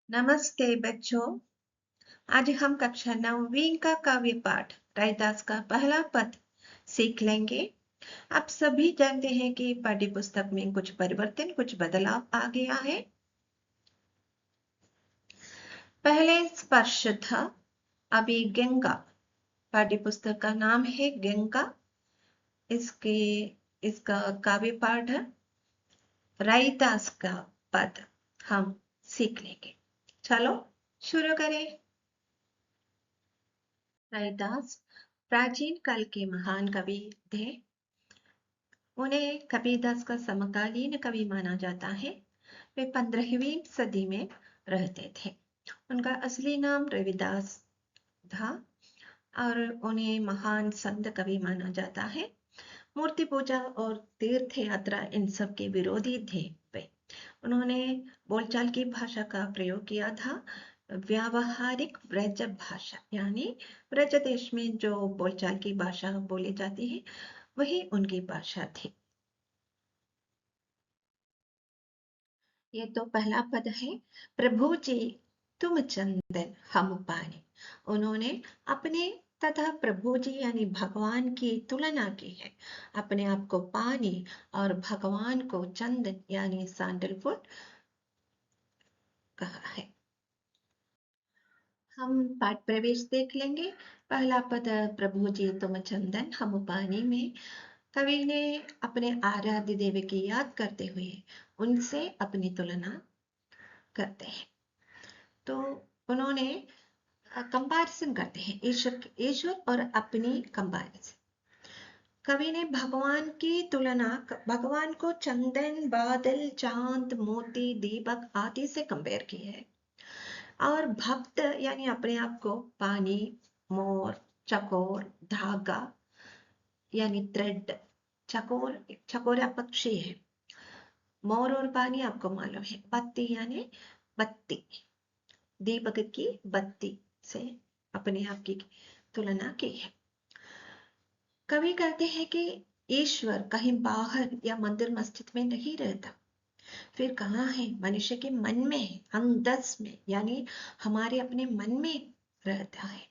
नमस्ते बच्चों। आज हम कक्षा 9वीं का काव्य पाठ रैदास का पहला पद सीख लेंगे। आप सभी जानते हैं कि पाठ्य पुस्तक में कुछ परिवर्तन, कुछ बदलाव आ गया है। पहले स्पर्श था, अभी गंगा। पाठ्य पुस्तक का नाम है गंगा। इसका काव्य पाठ है रैदास का पद हम सीख लेंगे। चलो शुरू करें। रैदास प्राचीन काल के महान कवि थे। उन्हें कबीरदास का समकालीन कवि माना जाता है। वे 15वीं सदी में रहते थे। उनका असली नाम रविदास था और उन्हें महान संत कवि माना जाता है। मूर्ति पूजा और तीर्थ यात्रा इन सब के विरोधी थे वे। उन्होंने बोलचाल की भाषा का प्रयोग किया था। व्यावहारिक ब्रज भाषा यानी ब्रज देश में जो बोलचाल की भाषा बोली जाती है वही उनकी भाषा थी। ये तो पहला पद है, प्रभु जी तुम चंदन हम पानी। उन्होंने अपने तथा प्रभु जी यानी भगवान की तुलना की है। अपने आप को पानी और भगवान को चंदन यानी सैंडलवुड कहा है। हम पाठ प्रवेश देख लेंगे। पहला पद प्रभु जी तुम चंदन हम पानी में कवि ने अपने आराध्य देव की याद करते हुए उनसे अपनी तुलना करते हैं। तो उन्होंने कंपैरिजन करते हैं ईश्वर और अपनी कंपैरिजन। कवि ने भगवान की तुलना भगवान को चंदन, बादल, चांद, मोती, दीपक आदि से कंपेयर की है और भक्त यानी अपने आप को पानी, मोर, चकोर, धागा यानी थ्रेड। चकोर पक्षी है। मोर और पानी आपको मालूम है। बत्ती यानी बत्ती, दीपक की बत्ती से अपने आप की तुलना की है। कवि कहते हैं कि ईश्वर कहीं बाहर या मंदिर मस्जिद में नहीं रहता, फिर कहाँ है? मनुष्य के मन में, अंगदस में यानी हमारे अपने मन में रहता है।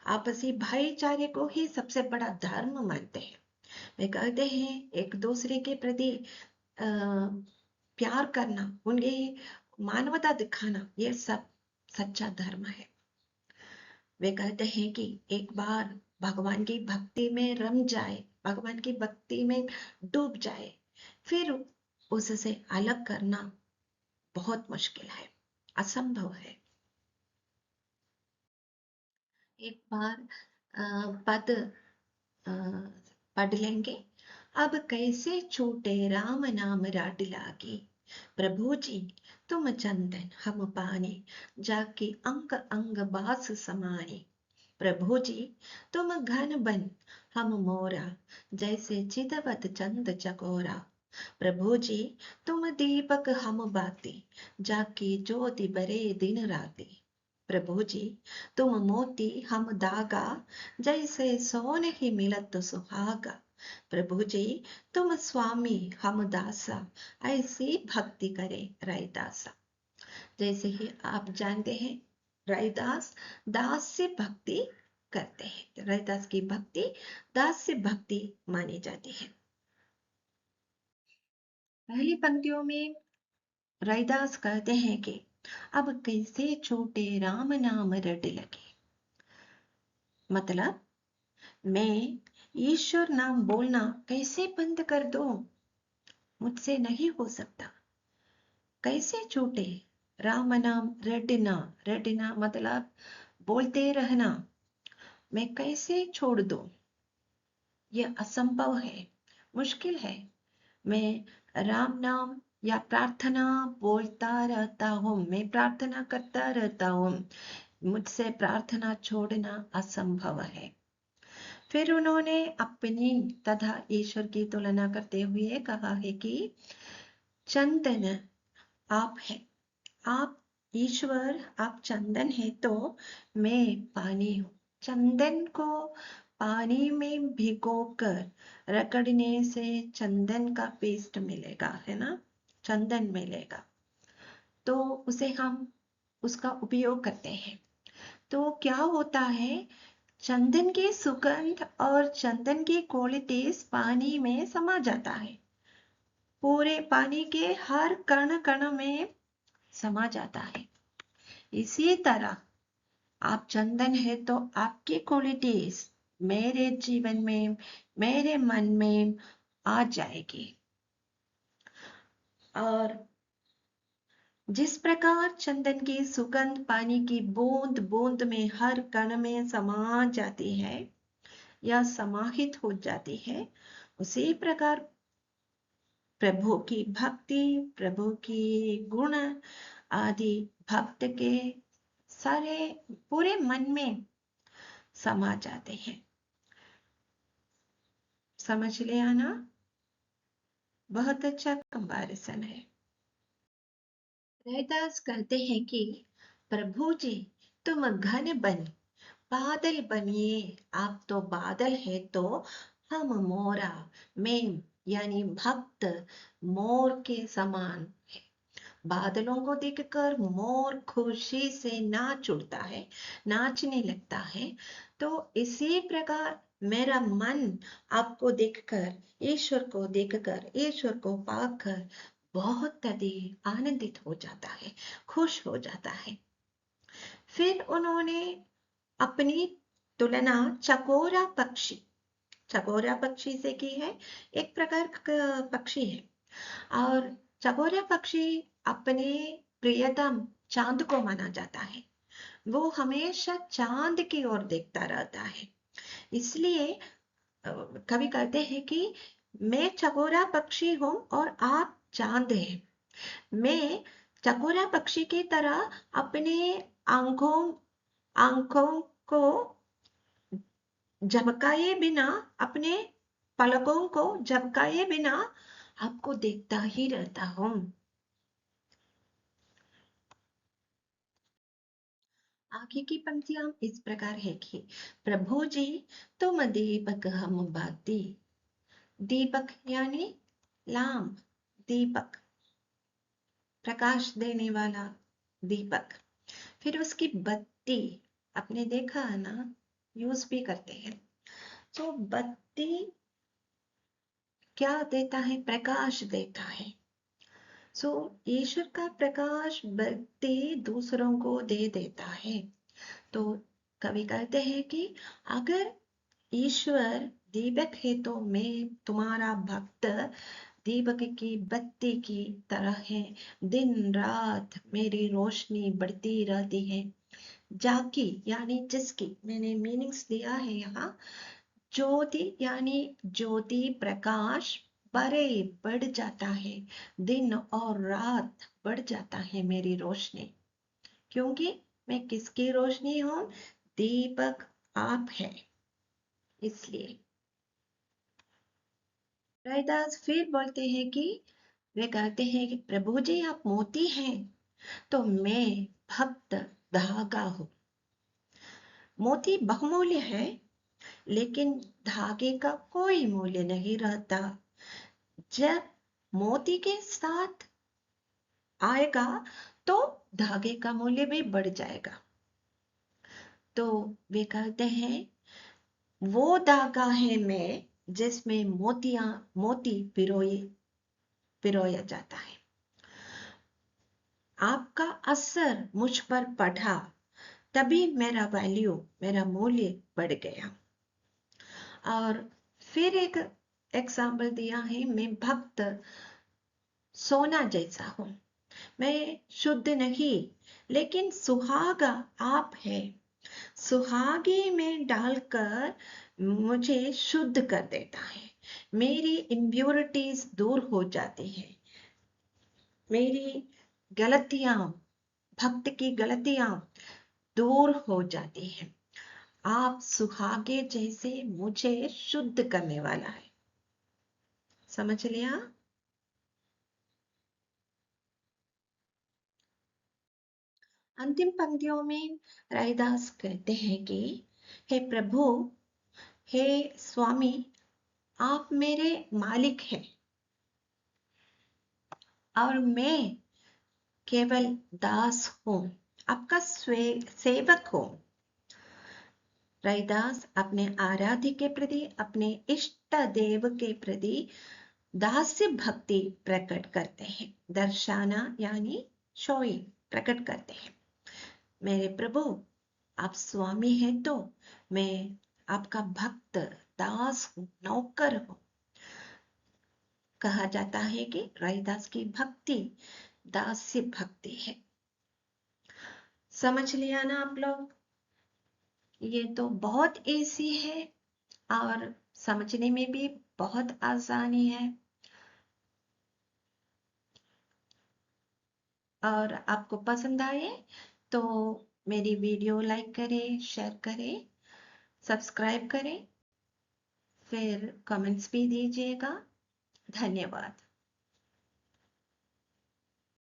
आपसी भाईचारे को ही सबसे बड़ा धर्म मानते हैं। वे कहते हैं एक दूसरे के प्रति प्यार करना, उनकी मानवता दिखाना, ये सब सच्चा धर्म है। वे कहते हैं कि एक बार भगवान की भक्ति में रम जाए, भगवान की भक्ति में डूब जाए, फिर उससे अलग करना बहुत मुश्किल है, असंभव है। एक बार पद पढ़ लेंगे। अब कैसे छूटे राम नाम राड लागी, प्रभु जी तुम चंदन हम पानी, जाके अंग अंग बास समानी। प्रभु जी तुम घन बन हम मोरा, जैसे चितवत चंद चकोरा। प्रभु जी तुम दीपक हम बाती, जाके ज्योति बरे दिन राती। प्रभु जी तुम मोती हम धागा, जैसे सोने ही मिलत सुहागा। प्रभु जी तुम स्वामी हम दासा, ऐसी भक्ति करे रैदासा। जैसे ही आप जानते हैं रैदास दास से भक्ति करते हैं। रैदास की भक्ति दास से भक्ति मानी जाती है। पहली पंक्तियों में रैदास कहते हैं कि अब कैसे छोटे राम नाम रट लगे। मतलब मैं ईश्वर नाम बोलना कैसे बंद कर दूं? मुझसे नहीं हो सकता। कैसे छूटे राम नाम रटना, रटना मतलब बोलते रहना, मैं कैसे छोड़ दूं? यह असंभव है, मुश्किल है। मैं राम नाम या प्रार्थना बोलता रहता हूँ, मैं प्रार्थना करता रहता हूँ, मुझसे प्रार्थना छोड़ना असंभव है। फिर उन्होंने अपनी तथा ईश्वर की तुलना करते हुए कहा है कि चंदन आप है, आप ईश्वर, आप चंदन है तो मैं पानी हूँ। चंदन को पानी में भिगोकर रगड़ने से चंदन का पेस्ट मिलेगा, है ना, चंदन मिलेगा। तो उसे हम उसका उपयोग करते हैं। तो क्या होता है, चंदन की सुगंध और चंदन की क्वालिटीज पानी में समा जाता है, पूरे पानी के हर कण कण में समा जाता है। इसी तरह आप चंदन है तो आपकी क्वालिटीज मेरे जीवन में, मेरे मन में आ जाएगी। और जिस प्रकार चंदन की सुगंध पानी की बूंद बूंद में हर कण में समा जाती है या समाहित हो जाती है, उसी प्रकार प्रभु की भक्ति, प्रभु की गुण आदि भक्त के सारे पूरे मन में समा जाते हैं। समझ लिया ना? बहुत अच्छा कंपैरिजन है। रैदास कहते हैं कि प्रभु जी तुम घन बन बादल बनिए, आप तो बादल है तो हम मोरा, मैं यानी भक्त मोर के समान है। बादलों को देखकर मोर खुशी से नाच उठता है, नाचने लगता है। तो इसी प्रकार मेरा मन आपको देखकर, ईश्वर को देखकर, ईश्वर को पाकर बहुत अधिक आनंदित हो जाता है, खुश हो जाता है। फिर उन्होंने अपनी तुलना चकोरा पक्षी से की है। एक प्रकार का पक्षी है और चकोरा पक्षी अपने प्रियतम चांद को माना जाता है। वो हमेशा चांद की ओर देखता रहता है। इसलिए कवि कहते हैं कि मैं चकोरा पक्षी हूं और आप चांद हैं। मैं चकोरा पक्षी की तरह अपने आंखों आंखों को झपकाए बिना, अपने पलकों को झपकाए बिना आपको देखता ही रहता हूं। आगे की पंक्तियां इस प्रकार है कि प्रभु जी तुम दीपक हम बाती। दीपक यानी लैंप, दीपक प्रकाश देने वाला दीपक। फिर उसकी बत्ती, आपने देखा है ना, यूज भी करते हैं। तो बत्ती क्या देता है? प्रकाश देता है। सो ईश्वर का प्रकाश बत्ती दूसरों को दे देता है। तो कवि कहते हैं कि अगर ईश्वर दीपक है तो मैं तुम्हारा भक्त दीपक की बत्ती की तरह है। दिन रात मेरी रोशनी बढ़ती रहती है। जाकी यानी जिसकी, मैंने मीनिंग्स दिया है यहाँ। ज्योति यानी ज्योति प्रकाश बड़े बढ़ जाता है, दिन और रात बढ़ जाता है मेरी रोशनी। क्योंकि मैं किसकी रोशनी हूं? दीपक आप है, इसलिए। रैदास फिर बोलते हैं कि वे कहते हैं कि प्रभु जी आप मोती हैं तो मैं भक्त धागा हूं। मोती बहुमूल्य है, लेकिन धागे का कोई मूल्य नहीं रहता। जब मोती के साथ आएगा तो धागे का मूल्य भी बढ़ जाएगा। तो वे कहते हैं वो धागा है मैं जिसमें मोती पिरोया जाता है। आपका असर मुझ पर पड़ा, तभी मेरा मूल्य बढ़ गया। और फिर एक एग्जाम्पल दिया है, मैं भक्त सोना जैसा हूं। मैं शुद्ध नहीं, लेकिन सुहागा आप है। सुहागे में डालकर मुझे शुद्ध कर देता है। मेरी इम्प्योरिटीज दूर हो जाती है। मेरी गलतियां, भक्त की गलतियां दूर हो जाती हैं। आप सुहागे जैसे मुझे शुद्ध करने वाला है। समझ लिया? अंतिम पंक्तियों में रैदास कहते हैं कि हे प्रभु, हे स्वामी, आप मेरे मालिक हैं और मैं केवल दास हूं। आपका सेवक हो। रैदास अपने आराध्य के प्रति, अपने इष्ट देव के प्रति दास्य भक्ति प्रकट करते हैं। दर्शाना यानी शोइंग, प्रकट करते हैं। मेरे प्रभु, आप स्वामी हैं तो मैं आपका भक्त, दास हूँ, नौकर हूँ। कहा जाता है कि रैदास की भक्ति दास्य भक्ति है। समझ लिया ना आप लोग? ये तो बहुत इजी है और समझने में भी बहुत आसानी है। और आपको पसंद आए तो मेरी वीडियो लाइक करें, शेयर करें, सब्सक्राइब करें, फिर कमेंट्स भी दीजिएगा। धन्यवाद।